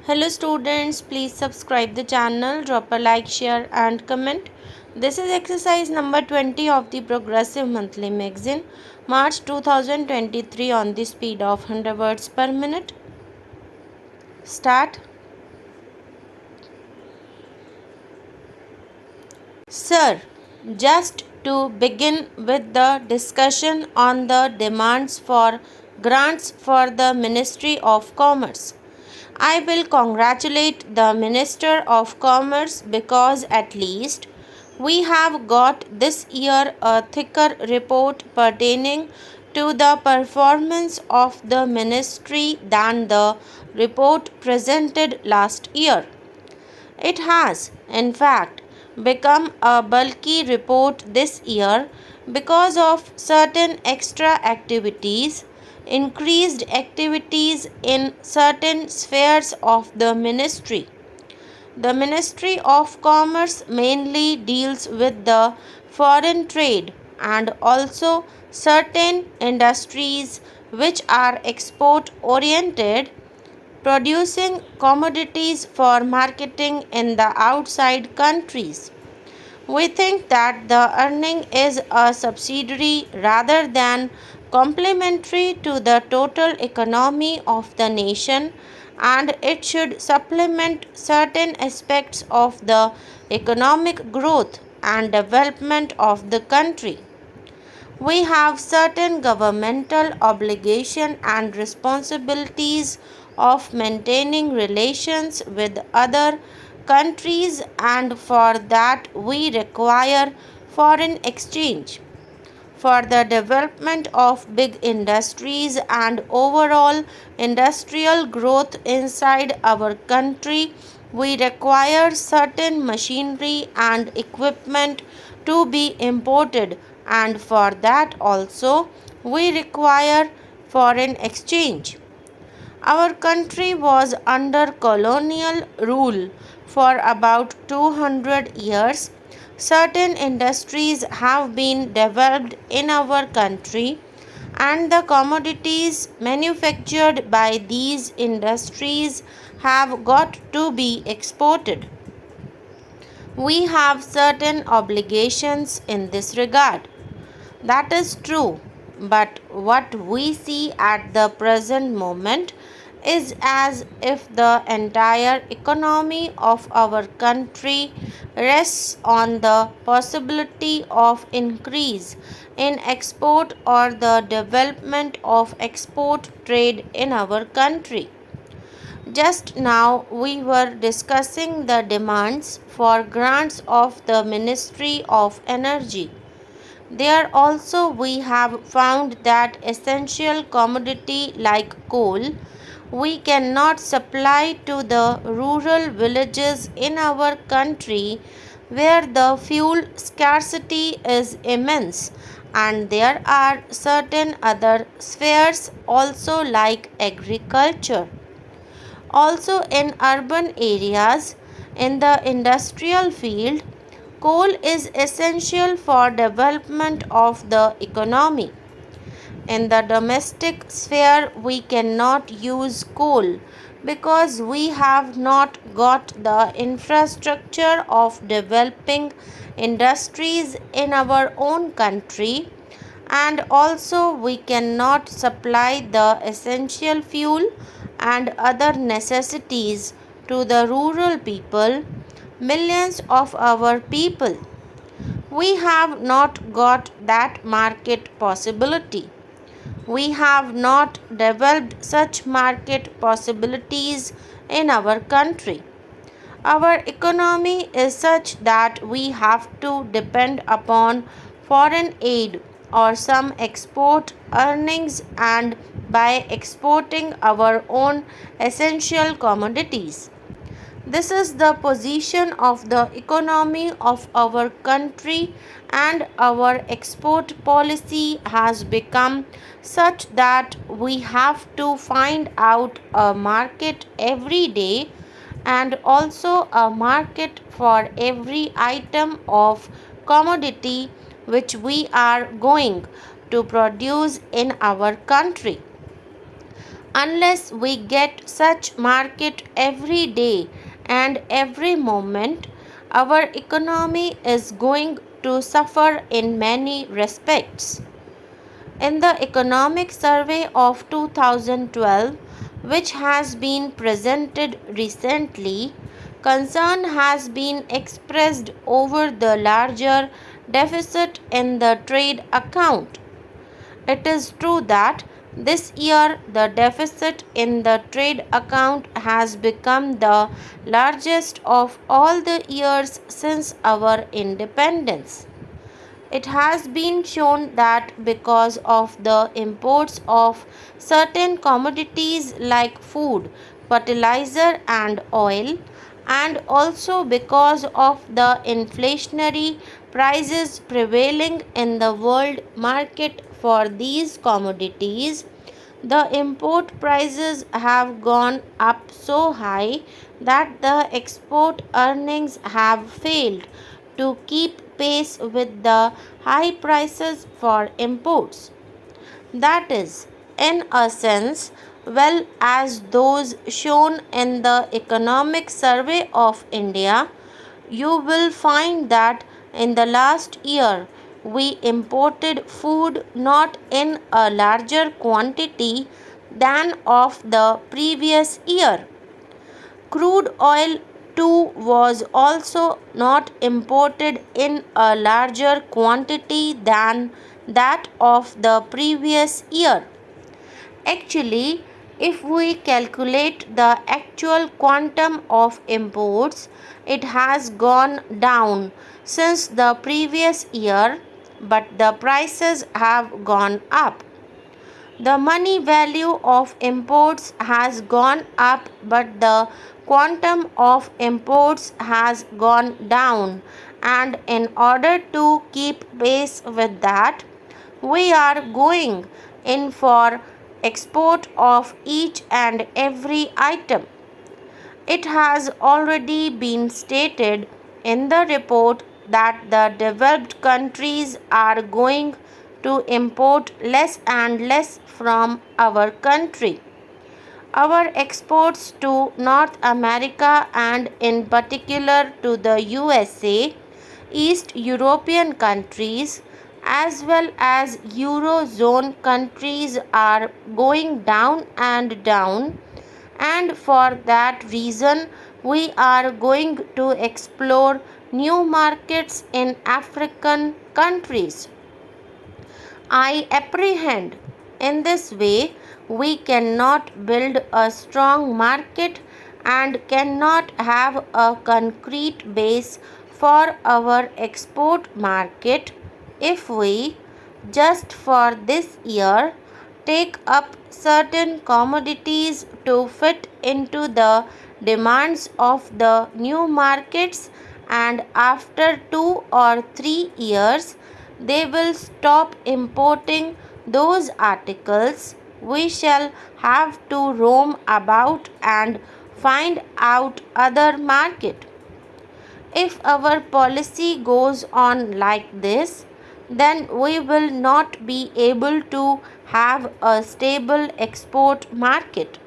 Hello students, please subscribe the channel, drop a like, share and comment. This is exercise number 20 of the Progressive Monthly Magazine, March 2023 on the speed of 100 words per minute. Start. Sir, just to begin with the discussion on the demands for grants for the Ministry of Commerce. I will congratulate the Minister of Commerce because at least we have got this year a thicker report pertaining to the performance of the ministry than the report presented last year. It has, in fact, become a bulky report this year because of certain extra activities, increased activities in certain spheres of the ministry. The Ministry of Commerce mainly deals with the foreign trade and also certain industries which are export oriented, producing commodities for marketing in the outside countries. We think that the earning is a subsidiary rather than complementary to the total economy of the nation, and it should supplement certain aspects of the economic growth and development of the country. We have certain governmental obligation and responsibilities of maintaining relations with other countries, and for that we require foreign exchange. For the development of big industries and overall industrial growth inside our country, we require certain machinery and equipment to be imported, and for that also we require foreign exchange. Our country was under colonial rule for about 200 years. Certain industries have been developed in our country, and the commodities manufactured by these industries have got to be exported. We have certain obligations in this regard. That is true, but what we see at the present moment is as if the entire economy of our country rests on the possibility of increase in export or the development of export trade in our country. Just now, we were discussing the demands for grants of the Ministry of Energy. There also we have found that essential commodity like coal we cannot supply to the rural villages in our country where the fuel scarcity is immense, and there are certain other spheres also like agriculture. Also in urban areas, in the industrial field, coal is essential for development of the economy. In the domestic sphere, we cannot use coal because we have not got the infrastructure of developing industries in our own country, and also we cannot supply the essential fuel and other necessities to the rural people, millions of our people. We have not got that market possibility. We have not developed such market possibilities in our country. Our economy is such that we have to depend upon foreign aid or some export earnings, and by exporting our own essential commodities. This is the position of the economy of our country, and our export policy has become such that we have to find out a market every day, and also a market for every item of commodity which we are going to produce in our country. Unless we get such market every day and every moment, our economy is going to suffer in many respects. In the Economic Survey of 2012, which has been presented recently, concern has been expressed over the larger deficit in the trade account. It is true that this year the deficit in the trade account has become the largest of all the years since our independence. It has been shown that because of the imports of certain commodities like food, fertilizer, and oil, and also because of the inflationary prices prevailing in the world market for these commodities, the import prices have gone up so high that the export earnings have failed to keep pace with the high prices for imports. That is, in a sense, well as those shown in the Economic Survey of India, you will find that in the last year we imported food not in a larger quantity than of the previous year. Crude oil too was also not imported in a larger quantity than that of the previous year. Actually, if we calculate the actual quantum of imports, it has gone down since the previous year, but the prices have gone up. The money value of imports has gone up, but the quantum of imports has gone down, and in order to keep pace with that, we are going in for export of each and every item. It has already been stated in the report that the developed countries are going to import less and less from our country. Our exports to North America and in particular to the USA, East European countries, as well as Eurozone countries are going down and down, and for that reason we are going to explore new markets in African countries. I apprehend in this way we cannot build a strong market and cannot have a concrete base for our export market if we, just for this year, take up certain commodities to fit into the demands of the new markets, and after 2 or 3 years they will stop importing those articles. We shall have to roam about and find out other market. If our policy goes on like this, then we will not be able to have a stable export market.